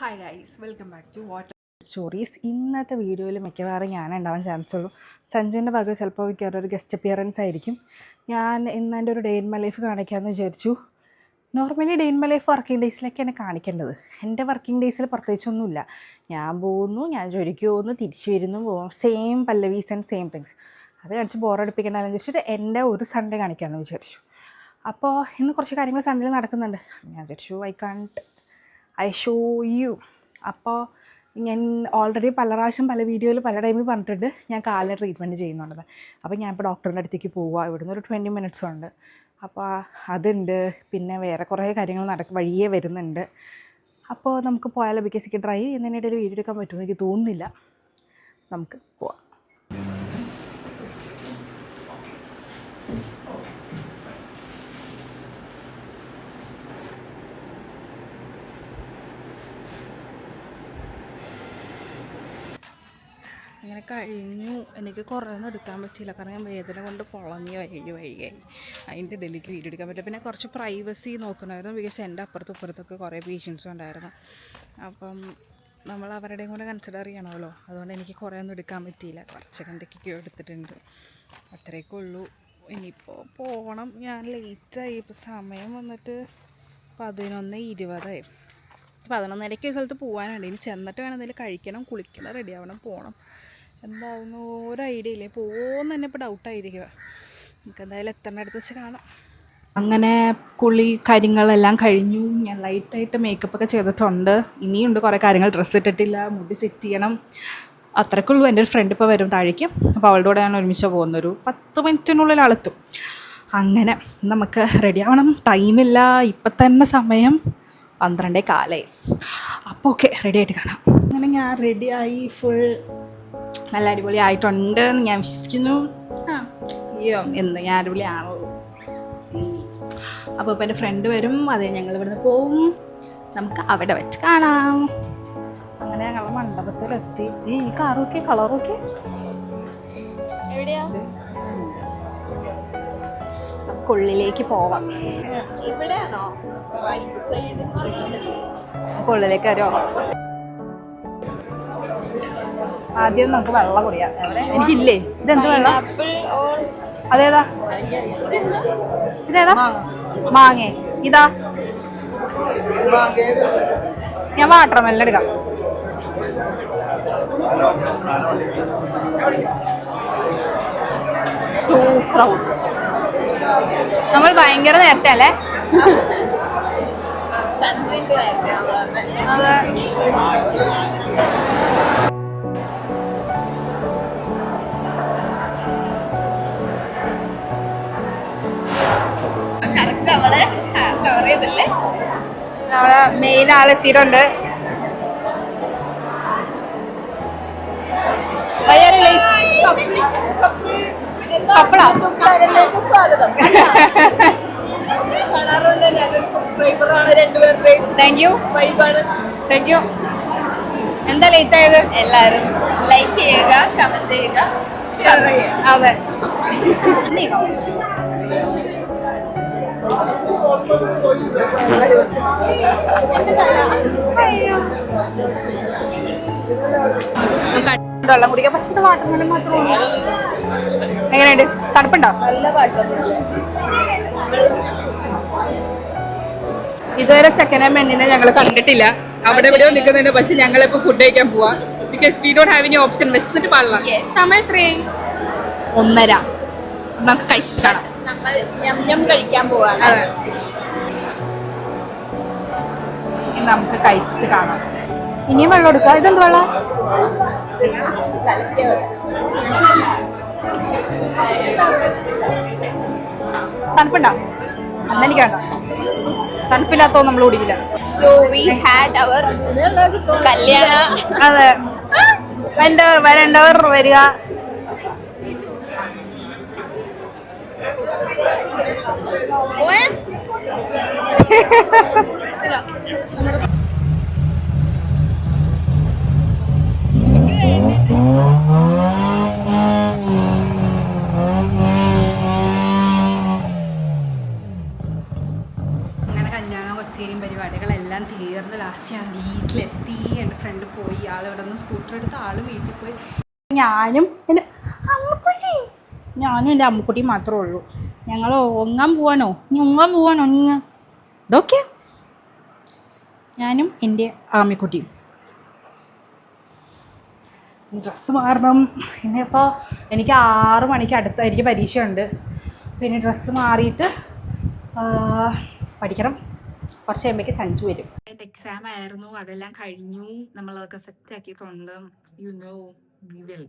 Hi guys, welcome back to water stories. ഇന്നത്തെ വീഡിയോയിൽ മിക്കവാറും ഞാനുണ്ടാവാൻ ചാൻസ് ഉള്ളൂ. സഞ്ജുവിൻ്റെ ഭാഗം ചിലപ്പോൾ മിക്കവാറും ഒരു ഗസ്റ്റ് അപ്പിയറൻസ് ആയിരിക്കും. ഞാൻ ഇന്ന് എൻ്റെ ഒരു ഡേ ഇൻ മൈ ലൈഫ് കാണിക്കാമെന്ന് വിചാരിച്ചു. Normally day in my life working ഡേയ്സിലൊക്കെയാണ് കാണിക്കേണ്ടത്. എൻ്റെ വർക്കിംഗ് ഡേയ്സിൽ പ്രത്യേകിച്ചൊന്നുമില്ല. ഞാൻ പോകുന്നു, ഞാൻ ജോലിക്ക് പോകുന്നു, തിരിച്ചു വരുന്നു, പോകും, സെയിം പല്ലവീസ് ആൻഡ് സെയിം തിങ്സ്. അത് കാണിച്ച് ബോറടിപ്പിക്കണ്ടെന്ന് വെച്ചിട്ട് എൻ്റെ ഒരു സൺഡേ കാണിക്കാമെന്ന് വിചാരിച്ചു. അപ്പോൾ ഇന്ന് കുറച്ച് കാര്യങ്ങൾ സൺഡേയിൽ നടക്കുന്നുണ്ട്. ഞാൻ വിചാരിച്ചു ഐ ഷോ യു. അപ്പോൾ ഞാൻ ഓൾറെഡി പല പ്രാവശ്യം പല വീഡിയോയിൽ പല ടൈമിൽ പറഞ്ഞിട്ടുണ്ട് ഞാൻ കാലിന് ട്രീറ്റ്മെൻറ്റ് ചെയ്യുന്നുണ്ടെന്ന്. അപ്പോൾ ഞാൻ ഇപ്പോൾ ഡോക്ടറിൻ്റെ അടുത്തേക്ക് പോവുക. ഇവിടുന്ന് ഒരു 20 minutes ഉണ്ട്. അപ്പോൾ അതുണ്ട്. പിന്നെ വേറെ കുറേ കാര്യങ്ങൾ വഴിയേ വരുന്നുണ്ട്. അപ്പോൾ നമുക്ക് പോയാലോ? ബിക്കോസ് എനിക്ക് ഡ്രൈവ് ചെയ്യുന്നതിനിടയിൽ വീഡിയോ എടുക്കാൻ പറ്റുമെന്ന് എനിക്ക് തോന്നുന്നില്ല. നമുക്ക് പോവാം. അങ്ങനെ കഴിഞ്ഞു. എനിക്ക് കുറേ ഒന്നും എടുക്കാൻ പറ്റിയില്ല, കാരണം ഞാൻ വേദന കൊണ്ട് പൊളഞ്ഞ് വഴിയായി. അതിൻ്റെ ഇടയിലേക്ക് വീഡിയോ എടുക്കാൻ പറ്റില്ല. പിന്നെ കുറച്ച് പ്രൈവസി നോക്കണമായിരുന്നു, ബിക്കോസ് എൻ്റെ അപ്പുറത്തും ഇപ്പുറത്തൊക്കെ കുറേ പേഷ്യൻസും ഉണ്ടായിരുന്നു. അപ്പം നമ്മൾ അവരുടെയും കൂടെ കൺസിഡർ ചെയ്യണമല്ലോ. അതുകൊണ്ട് എനിക്ക് കുറേ ഒന്നും എടുക്കാൻ പറ്റിയില്ല. കുറച്ചൊക്കെ എന്തൊക്കെയോ എടുത്തിട്ടുണ്ട്. അത്രയൊക്കെ ഉള്ളൂ. ഇനിയിപ്പോൾ പോകണം. ഞാൻ ലേറ്റായി. ഇപ്പോൾ സമയം വന്നിട്ട് 11:20. 11:30 ഒരു സ്ഥലത്ത് പോകാനുണ്ട്. ഇനി ചെന്നിട്ട് വേണം എന്തെങ്കിലും കഴിക്കണം, കുളിക്കണം, റെഡി ആവണം, പോകണം. എന്താവുന്നു ഒരു ഐഡിയ ഇല്ലേ. പോകുമെന്ന് തന്നെ ഇപ്പോൾ ഡൗട്ടായിരിക്കുക. നമുക്ക് എന്തായാലും എത്തേണ്ട അടുത്ത് വെച്ച് കാണാം. അങ്ങനെ കുളി കാര്യങ്ങളെല്ലാം കഴിഞ്ഞു. ഞാൻ ലൈറ്റായിട്ട് മേക്കപ്പൊക്കെ ചെയ്തിട്ടുണ്ട്. ഇനിയുണ്ട് കുറേ കാര്യങ്ങൾ. ഡ്രസ്സ് ഇട്ടിട്ടില്ല, മുടി സെറ്റ് ചെയ്യണം. അത്രയ്ക്കുള്ളൂ. എൻ്റെ ഒരു ഫ്രണ്ട് ഇപ്പോൾ വരും താഴേക്ക്. അപ്പോൾ അവളുടെ കൂടെ ഞാൻ ഒരുമിച്ച് പോകുന്നൊരു 10 minute ആളെത്തും. അങ്ങനെ നമുക്ക് റെഡി ആവണം. ടൈമില്ല. ഇപ്പം തന്നെ സമയം 12:15. അപ്പോൾ ഓക്കെ, റെഡി ആയിട്ട് കാണാം. അങ്ങനെ ഞാൻ റെഡിയായി. ഫുൾ നല്ല അടിപൊളി ആയിട്ടുണ്ട് എന്ന് ഞാൻ വിശ്വസിക്കുന്നു. അയ്യോ എന്ന് ഞാൻ അടിപൊളിയാണോ. അപ്പോൾ ഇപ്പോൾ എൻ്റെ ഫ്രണ്ട് വരും. അത് ഞങ്ങൾ ഇവിടുന്ന് പോവും. നമുക്ക് അവിടെ വെച്ച് കാണാം. അങ്ങനെ ഞങ്ങൾ മണ്ഡപത്തിലെത്തി. ഈ കാറൊക്കെ കളറൊക്കെ എവിടെയാ? നമുക്ക് ഉള്ളിലേക്ക് പോവാം. ഇവിടെയാണോ? നമുക്ക് ഉള്ളിലേക്ക് വരുമോ? ആദ്യം നമുക്ക് വെള്ളം കുടിയാം. എനിക്കില്ലേ? ഇതെന്ത് വെള്ളം? അതേതാ? ഇതേതാ? മാങ്ങേ. ഇതാ ഞാൻ വാട്ടർ മെല്ലൻ എടുക്കാം. നമ്മൾ ഭയങ്കര നേരത്തെ അല്ലേ? അതെ. നമ്മളെ മെയിൻ ആളെത്തിയിട്ടുണ്ട്. സ്വാഗതം. Thank you. Thank you. എന്താ ലേറ്റ് ആയത്? എല്ലാവരും ലൈക്ക് ചെയ്യുക, കമന്റ് ചെയ്യുക, ഷെയർ ചെയ്യുക. അതെ. വെള്ളം കുടിക്കാം. പക്ഷെ വാട്ടർ മെലൺ മാത്രമേ. എങ്ങനെയുണ്ട്? തണുപ്പുണ്ടോ? നല്ല വാട്ടർ. ഇതുവരെ സെക്കൻഡ് ഹാൻഡ് മെന്നിനെ ഞങ്ങൾ കണ്ടിട്ടില്ല. അവിടെ എവിടെയോ നിൽക്കുന്നുണ്ട്. പക്ഷെ ഞങ്ങളിപ്പോൾ ഫുഡ് കഴിക്കാൻ പോവാ. Because we don't have any option. വിശന്നിട്ട് പാടില്ല. സമയം 1:30. നമുക്ക് കഴിച്ചിട്ട് കാണാം. നമ്മൾ കഴിക്കാൻ പോവാണ്. അതെ, നമുക്ക് കഴിച്ചിട്ട് കാണാം. ഇനിയും വെള്ളം എടുക്കാം. ഇതെന്ത് വെള്ളം? തണുപ്പുണ്ടോ? അന്നെനിക്ക് വേണ്ട. തണുപ്പില്ലാത്തോ നമ്മൾ കുടിക്കില്ല. സോ വി ഹാഡ് അവർ കല്യാണം. അതെ, വരേണ്ടവർ വരിക. അങ്ങനെ കല്യാണം കൊച്ചേരിയും പരിപാടികളെല്ലാം തീർന്ന് ലാസ്റ്റ് ഞാൻ വീട്ടിലെത്തി. എത്തി. എൻ്റെ ഫ്രണ്ട് പോയി, ആളിവിടെ നിന്ന് സ്കൂട്ടർ എടുത്ത് ആൾ വീട്ടിൽ പോയി. ഞാനും എൻ്റെ അമ്മുക്കുട്ടിയും മാത്രമേ ഉള്ളൂ. ഞങ്ങൾ ഒങ്ങാൻ പോവാണോ? നീ ഓക്കെ? ഞാനും എൻ്റെ ആമിക്കുട്ടിയും. ഡ്രസ്സ് മാറണം. ഇനിയിപ്പോൾ എനിക്ക് 6 മണിക്ക് അടുത്തായിരിക്കും പരീക്ഷയുണ്ട്. പിന്നെ ഡ്രസ്സ് മാറിയിട്ട് പഠിക്കണം. കുറച്ച് കഴിയുമ്പോഴേക്ക് സഞ്ജു വരും. എൻ്റെ എക്സാം ആയിരുന്നു, അതെല്ലാം കഴിഞ്ഞു. നമ്മളതൊക്കെ സെറ്റ് ആക്കിയിട്ടുണ്ട്. We will.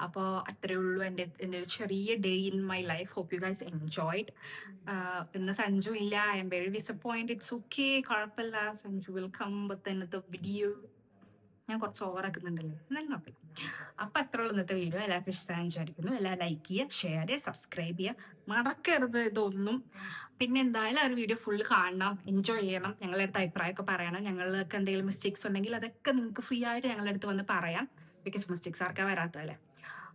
അപ്പോൾ അത്രയേ ഉള്ളൂ എൻ്റെ ഒരു ചെറിയ day in my life. Hope you guys enjoyed. ഇന്ന് സഞ്ജു ഇല്ല. I'm very disappointed. It's okay, കുഴപ്പമില്ല. Sanju will come with another video. ഞാൻ കുറച്ച് ഓവറാക്കുന്നുണ്ടല്ലോ, എന്നാലും കുഴപ്പമില്ല. അപ്പം അത്രയുള്ള ഇന്നത്തെ വീഡിയോ. എല്ലാവർക്കും ഇഷ്ടമാണെന്ന് വിചാരിക്കുന്നു. എല്ലാവരും ലൈക്ക് ചെയ്യുക, ഷെയർ ചെയ്യുക, സബ്സ്ക്രൈബ് ചെയ്യുക, മറക്കരുത് ഇതൊന്നും. പിന്നെ എന്തായാലും ആ ഒരു വീഡിയോ ഫുൾ കാണണം, എൻജോയ് ചെയ്യണം. ഞങ്ങളുടെ അടുത്ത് അഭിപ്രായമൊക്കെ പറയണം. ഞങ്ങൾക്ക് എന്തെങ്കിലും മിസ്റ്റേക്സ് ഉണ്ടെങ്കിൽ അതൊക്കെ നിങ്ങൾക്ക് ഫ്രീ ആയിട്ട് ഞങ്ങളുടെ അടുത്ത് വന്ന് പറയാം. ബിക്കോസ് മിസ്റ്റേക്സ് ആർക്കാ വരാത്തതല്ലേ.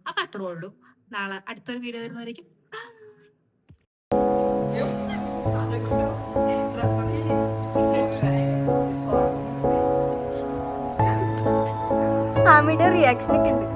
അപ്പം അത്രേ ഉള്ളൂ. നാളെ അടുത്തൊരു വീഡിയോ വരുന്നതായിരിക്കും. ആമിയുടെ റിയാക്ഷൻ ഒക്കെ ഉണ്ട്.